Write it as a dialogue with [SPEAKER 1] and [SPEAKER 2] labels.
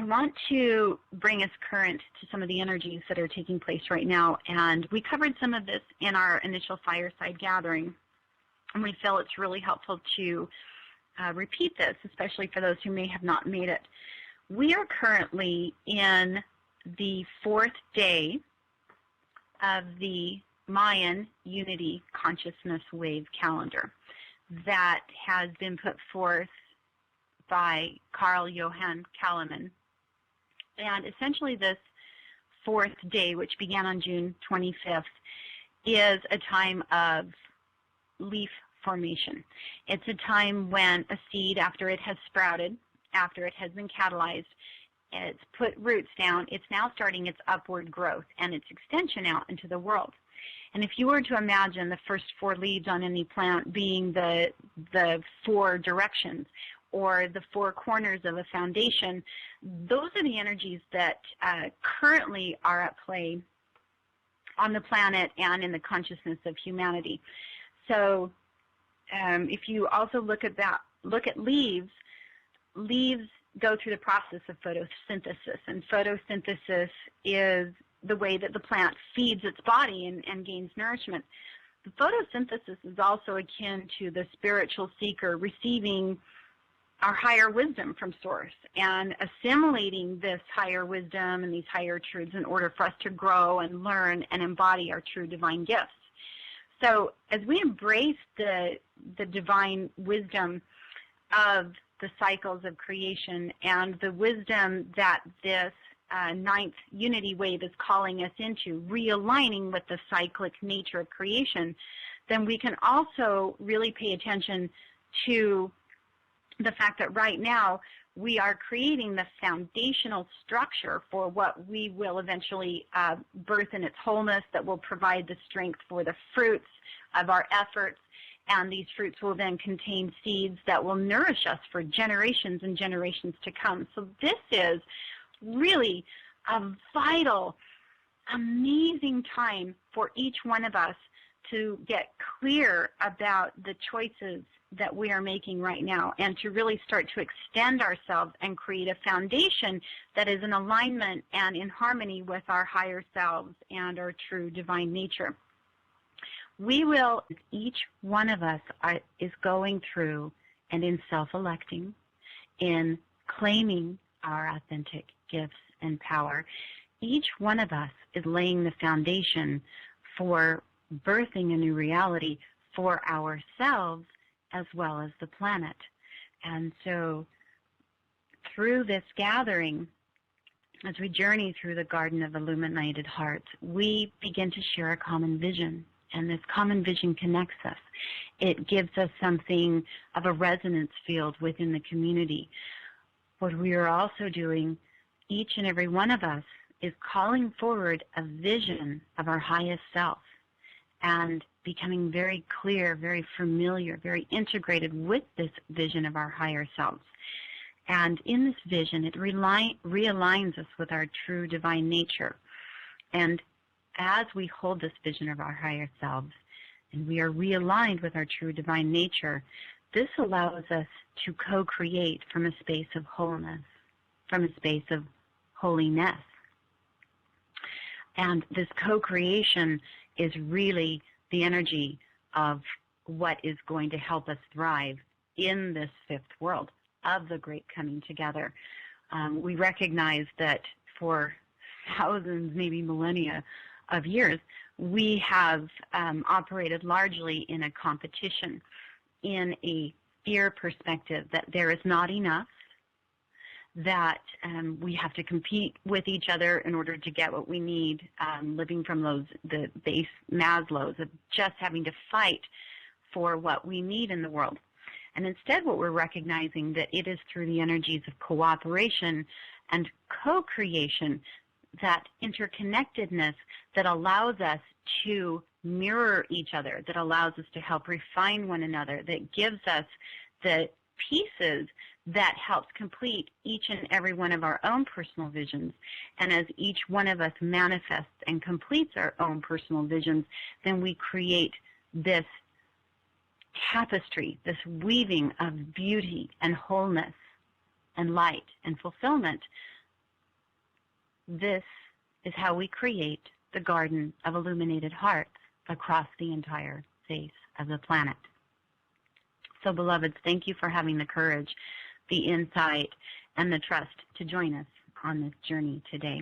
[SPEAKER 1] want to bring us current to some of the energies that are taking place right now, and we covered some of this in our initial fireside gathering, and we feel it's really helpful to repeat this, especially for those who may have not made it. We are currently in the 4th day of the Mayan Unity Consciousness Wave calendar that has been put forth by Carl Johan Kalaman. And essentially this 4th day, which began on June 25th, is a time of leaf formation. It's a time when a seed, after it has sprouted, after it has been catalyzed, it's put roots down, it's now starting its upward growth and its extension out into the world. And if you were to imagine the first 4 leaves on any plant being the 4 directions, or the 4 corners of a foundation, those are the energies that currently are at play on the planet and in the consciousness of humanity. So if you also look at leaves, leaves go through the process of photosynthesis, and photosynthesis is the way that the plant feeds its body and gains nourishment. The photosynthesis is also akin to the spiritual seeker receiving our higher wisdom from Source and assimilating this higher wisdom and these higher truths in order for us to grow and learn and embody our true divine gifts. So as we embrace the divine wisdom of the cycles of creation and the wisdom that this 9th unity wave is calling us into, realigning with the cyclic nature of creation, then we can also really pay attention to the fact that right now we are creating the foundational structure for what we will eventually birth in its wholeness, that will provide the strength for the fruits of our efforts, and these fruits will then contain seeds that will nourish us for generations and generations to come. So this is really a vital, amazing time for each one of us to get clear about the choices that we are making right now, and to really start to extend ourselves and create a foundation that is in alignment and in harmony with our higher selves and our true divine nature. Each one of us is going through and in self-electing, in claiming our authentic gifts and power. Each one of us is laying the foundation for birthing a new reality for ourselves as well as the planet. And so through this gathering, as we journey through the Garden of Illuminated Hearts, we begin to share a common vision. And this common vision connects us. It gives us something of a resonance field within the community. What we are also doing, each and every one of us, is calling forward a vision of our highest self and becoming very clear, very familiar, very integrated with this vision of our higher selves. And in this vision, it realigns us with our true divine nature. And as we hold this vision of our higher selves and we are realigned with our true divine nature, this allows us to co-create from a space of wholeness, from a space of holiness. And this co-creation is really the energy of what is going to help us thrive in this 5th world of the great coming together. We recognize that for thousands, maybe millennia of years, we have operated largely in a competition, in a fear perspective that there is not enough, that we have to compete with each other in order to get what we need, living from the base Maslow's of just having to fight for what we need in the world. And instead what we're recognizing that it is through the energies of cooperation and co-creation, that interconnectedness that allows us to mirror each other, that allows us to help refine one another, that gives us the pieces that helps complete each and every one of our own personal visions. And as each one of us manifests and completes our own personal visions, then we create this tapestry, this weaving of beauty and wholeness and light and fulfillment This is how we create the Garden of Illuminated Hearts across the entire face of the planet. So, beloveds, thank you for having the courage, the insight, and the trust to join us on this journey today.